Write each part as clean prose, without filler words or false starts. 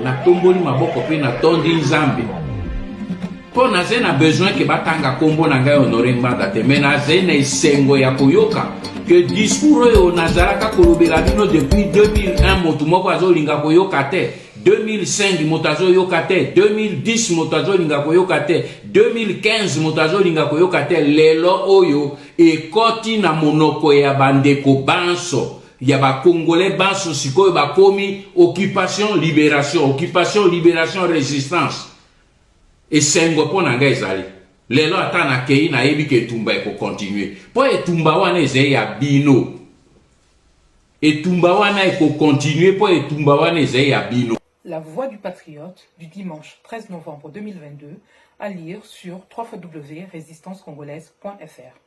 na tomboli maboko pe na tondi nzambe mpo naze na besoin ke batanga kombo na ngai Honoré Ngbanda te me naze na esengo ya koyoka ke discours oyo nazalaka kolobela bino depuis 2001 moto moko azolinga koyoka te 2005 moto azoyoka te 2010 moto azolinga koyoka te 2015 moto azolinga koyoka te lelo oyo ekoti na monoko ya bandeko banso ya bakongolais banso sikoyo bakomi occupation libération résistance esengo mpo na ngai ezali lelo ata nakei nayebi ke etumba ekokontinue mpo etumba wana ezali ya bino etumba wana ekokontinue mpo etumba wana ezali ya bino. La Voix du Patriote du dimanche 13 novembre 2022 à lire sur www.resistancecongolaise.fr.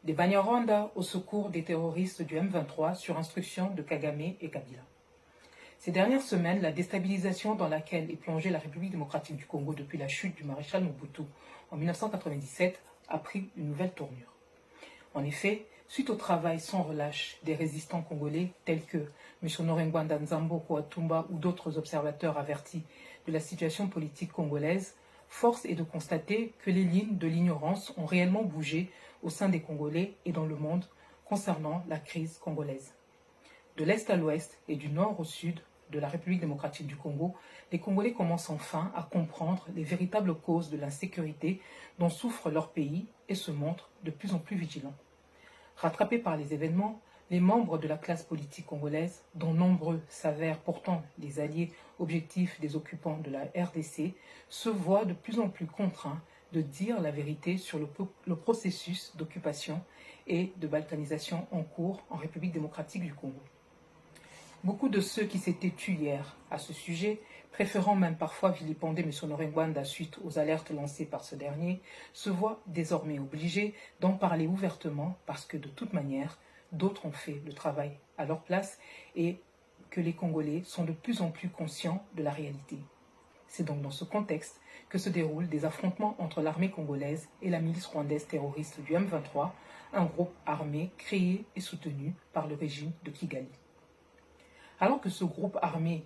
Des Banyarwanda au secours des terroristes du M23 sur instruction de Kagame et Kabila. Ces dernières semaines, la déstabilisation dans laquelle est plongée la République démocratique du Congo depuis la chute du maréchal Mobutu en 1997 a pris une nouvelle tournure. En effet, suite au travail sans relâche des résistants congolais tels que M. Honoré Ngbanda Nzambo Kouatumba ou d'autres observateurs avertis de la situation politique congolaise, force est de constater que les lignes de l'ignorance ont réellement bougé au sein des Congolais et dans le monde concernant la crise congolaise. De l'Est à l'Ouest et du Nord au Sud de la République démocratique du Congo, les Congolais commencent enfin à comprendre les véritables causes de l'insécurité dont souffre leur pays et se montrent de plus en plus vigilants. Rattrapés par les événements, les membres de la classe politique congolaise, dont nombreux s'avèrent pourtant les alliés objectifs des occupants de la RDC, se voient de plus en plus contraints de dire la vérité sur le processus d'occupation et de balkanisation en cours en République démocratique du Congo. Beaucoup de ceux qui s'étaient tus hier à ce sujet, préférant même parfois vilipender M. Honoré Ngbanda suite aux alertes lancées par ce dernier, se voient désormais obligés d'en parler ouvertement parce que de toute manière, d'autres ont fait le travail à leur place et que les Congolais sont de plus en plus conscients de la réalité. C'est donc dans ce contexte que se déroulent des affrontements entre l'armée congolaise et la milice rwandaise terroriste du M23, un groupe armé créé et soutenu par le régime de Kigali. Alors que ce groupe armé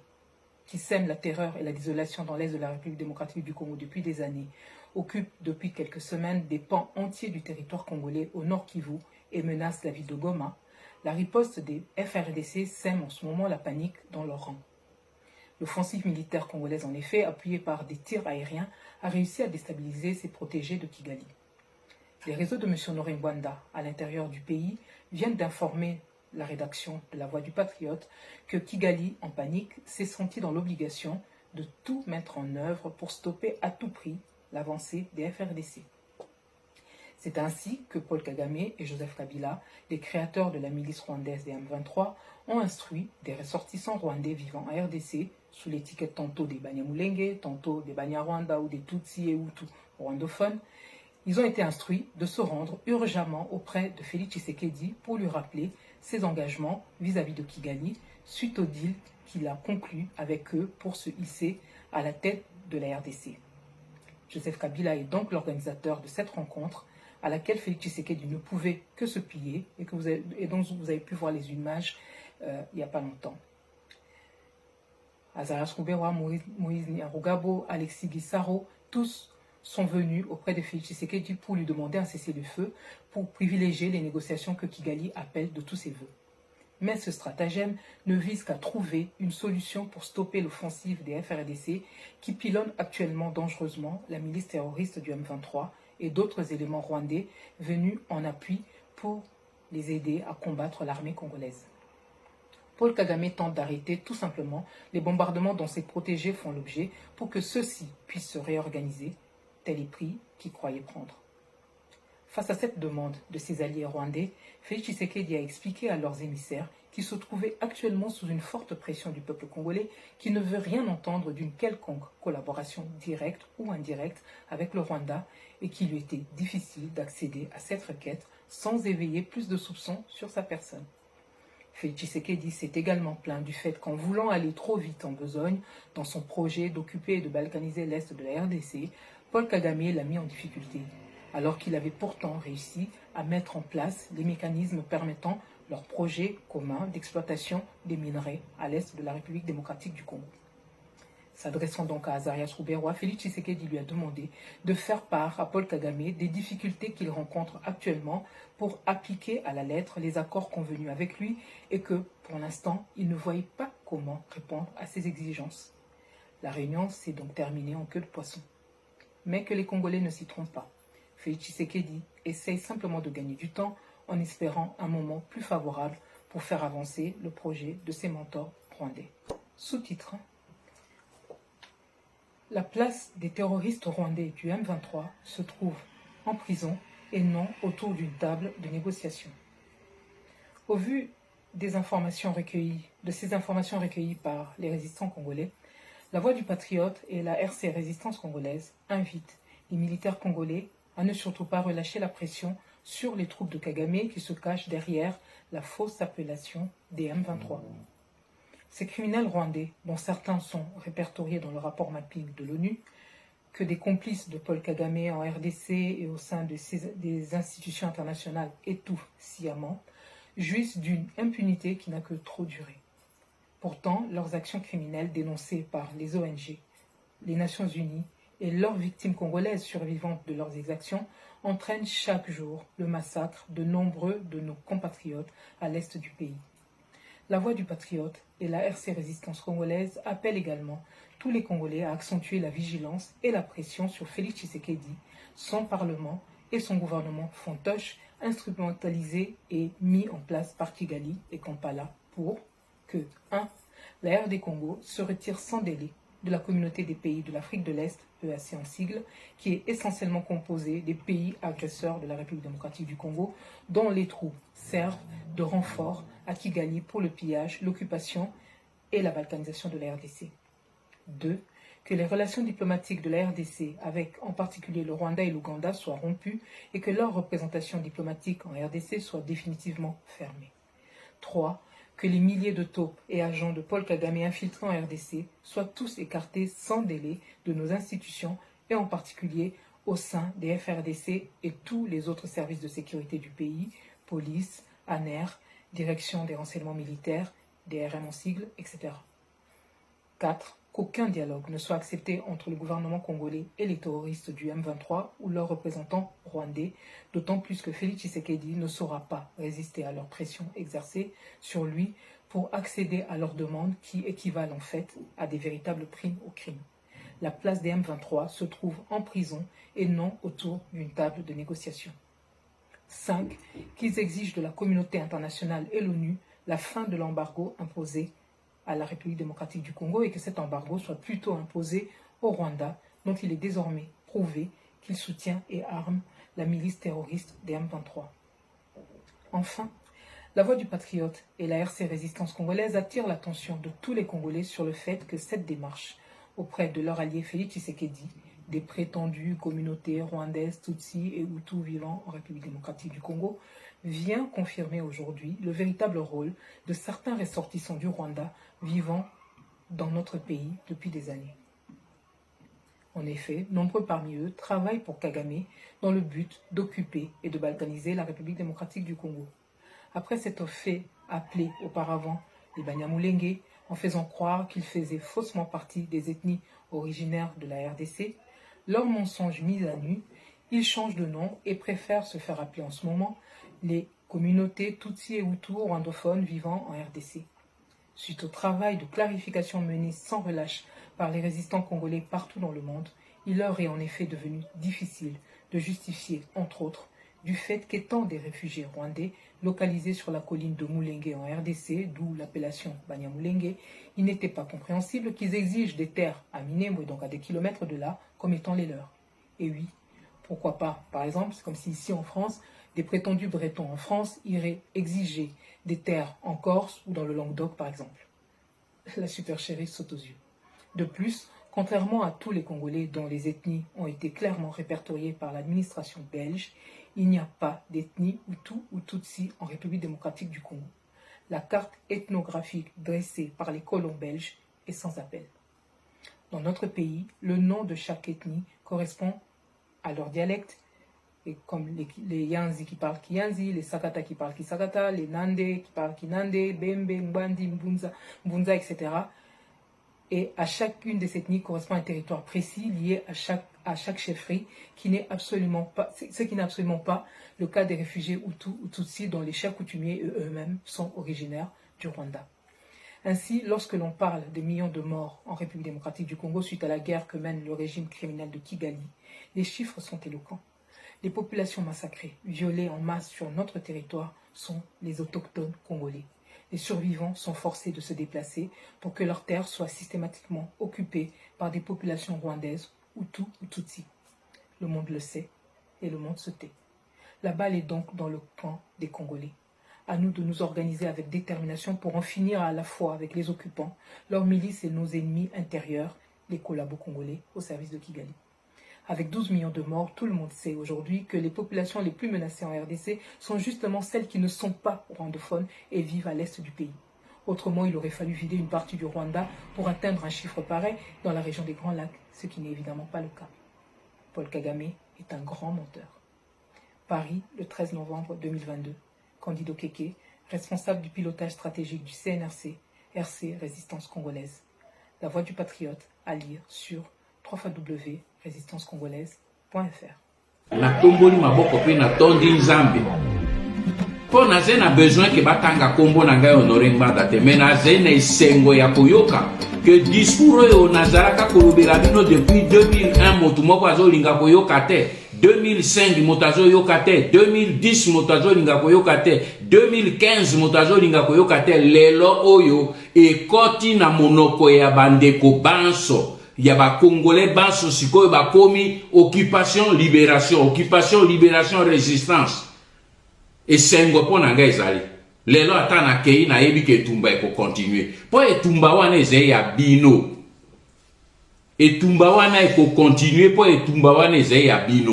qui sème la terreur et la désolation dans l'est de la République démocratique du Congo depuis des années, occupe depuis quelques semaines des pans entiers du territoire congolais au nord Kivu et menace la ville de Goma, la riposte des FRDC sème en ce moment la panique dans leurs rangs. L'offensive militaire congolaise, en effet, appuyée par des tirs aériens, a réussi à déstabiliser ses protégés de Kigali. Les réseaux de M. Honoré Ngbanda à l'intérieur du pays viennent d'informer la rédaction de La Voix du Patriote que Kigali, en panique, s'est senti dans l'obligation de tout mettre en œuvre pour stopper à tout prix l'avancée des FRDC. C'est ainsi que Paul Kagame et Joseph Kabila, les créateurs de la milice rwandaise des M23, ont instruit des ressortissants rwandais vivant en RDC, sous l'étiquette tantôt des Banyamulenge, tantôt des Banyarwanda ou des Tutsi et Hutu rwandophones. Ils ont été instruits de se rendre urgemment auprès de Félix Tshisekedi pour lui rappeler ses engagements vis-à-vis de Kigali suite au deal qu'il a conclu avec eux pour se hisser à la tête de la RDC. Joseph Kabila est donc l'organisateur de cette rencontre à laquelle Félix Tshisekedi ne pouvait que se plier et dont vous avez pu voir les images il n'y a pas longtemps. Azaras Koubewa, Moïse Nyarugabo, Alexis Guissaro, tous sont venus auprès de Félix Tshisekedi pour lui demander un cessez-le-feu pour privilégier les négociations que Kigali appelle de tous ses voeux. Mais ce stratagème ne vise qu'à trouver une solution pour stopper l'offensive des FRDC qui pilonnent actuellement dangereusement la milice terroriste du M23 et d'autres éléments rwandais venus en appui pour les aider à combattre l'armée congolaise. Paul Kagame tente d'arrêter tout simplement les bombardements dont ses protégés font l'objet pour que ceux-ci puissent se réorganiser, tel est pris qu'il croyait prendre. Face à cette demande de ses alliés rwandais, Félix Tshisekedi a expliqué à leurs émissaires qu'ils se trouvaient actuellement sous une forte pression du peuple congolais qui ne veut rien entendre d'une quelconque collaboration directe ou indirecte avec le Rwanda et qu'il lui était difficile d'accéder à cette requête sans éveiller plus de soupçons sur sa personne. Félix Tshisekedi s'est également plaint du fait qu'en voulant aller trop vite en besogne dans son projet d'occuper et de balkaniser l'Est de la RDC, Paul Kagame l'a mis en difficulté, alors qu'il avait pourtant réussi à mettre en place les mécanismes permettant leur projet commun d'exploitation des minerais à l'est de la République démocratique du Congo. S'adressant donc à Azarias Ruberwa, Félix Tshisekedi lui a demandé de faire part à Paul Kagame des difficultés qu'il rencontre actuellement pour appliquer à la lettre les accords convenus avec lui et que, pour l'instant, il ne voyait pas comment répondre à ses exigences. La réunion s'est donc terminée en queue de poisson. Mais que les Congolais ne s'y trompent pas. Félix Tshisekedi essaye simplement de gagner du temps en espérant un moment plus favorable pour faire avancer le projet de ses mentors rwandais. Sous-titre: la place des terroristes rwandais du M23 se trouve en prison et non autour d'une table de négociation. Au vu de ces informations recueillies par les résistants congolais, la Voix du Patriote et la RC Résistance congolaise invitent les militaires congolais à ne surtout pas relâcher la pression sur les troupes de Kagame qui se cachent derrière la fausse appellation des M23. Ces criminels rwandais, dont certains sont répertoriés dans le rapport mapping de l'ONU, que des complices de Paul Kagame en RDC et au sein des institutions internationales étouffent sciemment, jouissent d'une impunité qui n'a que trop duré. Pourtant, leurs actions criminelles dénoncées par les ONG, les Nations Unies et leurs victimes congolaises survivantes de leurs exactions entraînent chaque jour le massacre de nombreux de nos compatriotes à l'est du pays. La Voix du Patriote et la RC Résistance congolaise appellent également tous les Congolais à accentuer la vigilance et la pression sur Félix Tshisekedi, son Parlement et son gouvernement fantoche, instrumentalisé et mis en place par Kigali et Kampala pour que 1. La RD Congo se retire sans délai de la communauté des pays de l'Afrique de l'Est, EAC en sigle, qui est essentiellement composée des pays agresseurs de la République démocratique du Congo, dont les troupes servent de renfort à Kigali pour le pillage, l'occupation et la balkanisation de la RDC. 2. Que les relations diplomatiques de la RDC avec en particulier le Rwanda et l'Ouganda soient rompues et que leur représentation diplomatique en RDC soit définitivement fermée. 3. Que les milliers de taupes et agents de Paul Kagame infiltrés en RDC soient tous écartés sans délai de nos institutions et en particulier au sein des FRDC et tous les autres services de sécurité du pays, police, ANER, direction des renseignements militaires, DRM en sigle, etc. 4. Qu'aucun dialogue ne soit accepté entre le gouvernement congolais et les terroristes du M23 ou leurs représentants rwandais, d'autant plus que Félix Tshisekedi ne saura pas résister à leur pression exercée sur lui pour accéder à leurs demandes qui équivalent en fait à des véritables primes au crime. La place des M23 se trouve en prison et non autour d'une table de négociation. 5. Qu'ils exigent de la communauté internationale et l'ONU la fin de l'embargo imposé à la République démocratique du Congo et que cet embargo soit plutôt imposé au Rwanda, dont il est désormais prouvé qu'il soutient et arme la milice terroriste des M23. Enfin, la Voix du Patriote et la RC Résistance congolaise attirent l'attention de tous les Congolais sur le fait que cette démarche auprès de leur allié Félix Tshisekedi, des prétendues communautés rwandaises, Tutsis et Hutus vivant en République démocratique du Congo, vient confirmer aujourd'hui le véritable rôle de certains ressortissants du Rwanda vivant dans notre pays depuis des années. En effet, nombreux parmi eux travaillent pour Kagame dans le but d'occuper et de balkaniser la République démocratique du Congo. Après s'être fait appeler auparavant les Banyamulenge, en faisant croire qu'ils faisaient faussement partie des ethnies originaires de la RDC, leur mensonge mis à nu, ils changent de nom et préfèrent se faire appeler en ce moment les communautés Tutsis et Hutus rwandophones vivant en RDC. Suite au travail de clarification mené sans relâche par les résistants congolais partout dans le monde, il leur est en effet devenu difficile de justifier, entre autres, du fait qu'étant des réfugiés rwandais localisés sur la colline de Mulenge en RDC, d'où l'appellation Banyamulenge, il n'était pas compréhensible qu'ils exigent des terres à Minembwe, donc à des kilomètres de là, comme étant les leurs. Et oui, pourquoi pas? Par exemple, c'est comme si ici en France, des prétendus Bretons en France iraient exiger des terres en Corse ou dans le Languedoc par exemple. La supercherie saute aux yeux. De plus, contrairement à tous les Congolais dont les ethnies ont été clairement répertoriées par l'administration belge, il n'y a pas d'ethnie Hutu ou Tutsi en République démocratique du Congo. La carte ethnographique dressée par les colons belges est sans appel. Dans notre pays, le nom de chaque ethnie correspond à leur dialecte, et comme les Yanzi qui parlent Kiyanzi, les Sakata qui parlent Kisakata, les Nande qui parlent Kinande, Bembe, Mbandi, Mbunza, etc. Et à chacune de ces ethnies correspond un territoire précis lié à chaque chefferie, ce qui n'est absolument pas le cas des réfugiés Hutus ou Tutsis dont les chefs coutumiers eux-mêmes sont originaires du Rwanda. Ainsi, lorsque l'on parle des millions de morts en République démocratique du Congo suite à la guerre que mène le régime criminel de Kigali, les chiffres sont éloquents. Les populations massacrées, violées en masse sur notre territoire sont les autochtones congolais. Les survivants sont forcés de se déplacer pour que leurs terres soient systématiquement occupées par des populations rwandaises, Hutus ou Tutsis. Le monde le sait et le monde se tait. La balle est donc dans le camp des Congolais. À nous de nous organiser avec détermination pour en finir à la fois avec les occupants, leurs milices et nos ennemis intérieurs, les collabos congolais au service de Kigali. Avec 12 millions de morts, tout le monde sait aujourd'hui que les populations les plus menacées en RDC sont justement celles qui ne sont pas rwandophones et vivent à l'est du pays. Autrement, il aurait fallu vider une partie du Rwanda pour atteindre un chiffre pareil dans la région des Grands Lacs, ce qui n'est évidemment pas le cas. Paul Kagame est un grand menteur. Paris, le 13 novembre 2022. Candido Keke, responsable du pilotage stratégique du CNRC, RC Résistance Congolaise. La voix du patriote à lire sur www.résistancecongolaise.fr. Na tomboli maboko pe na tondi nzambe. Po naze na besoin ke batanga kombo na ngai Honoré Ngbanda te, mais naze na esengo ya koyoka que discours oyo nazalaka kolobela bino depuis 2001 moto moko azolinga koyoka te, 2005 moto azoyoka te, 2010 moto azolinga koyoka te, 2015 moto azolinga koyoka te. Lelo oyo ekoti na monoko ya bandeko banso ya ba Congolais banso sikoyo bakomi occupation libération résistance. Esengo po na ngai ezali lelo ata na kei na yebi ke etumba eko continuer po etumba wana ezali ya bino, etumba wana eko continuer po etumba wana ezali ya bino.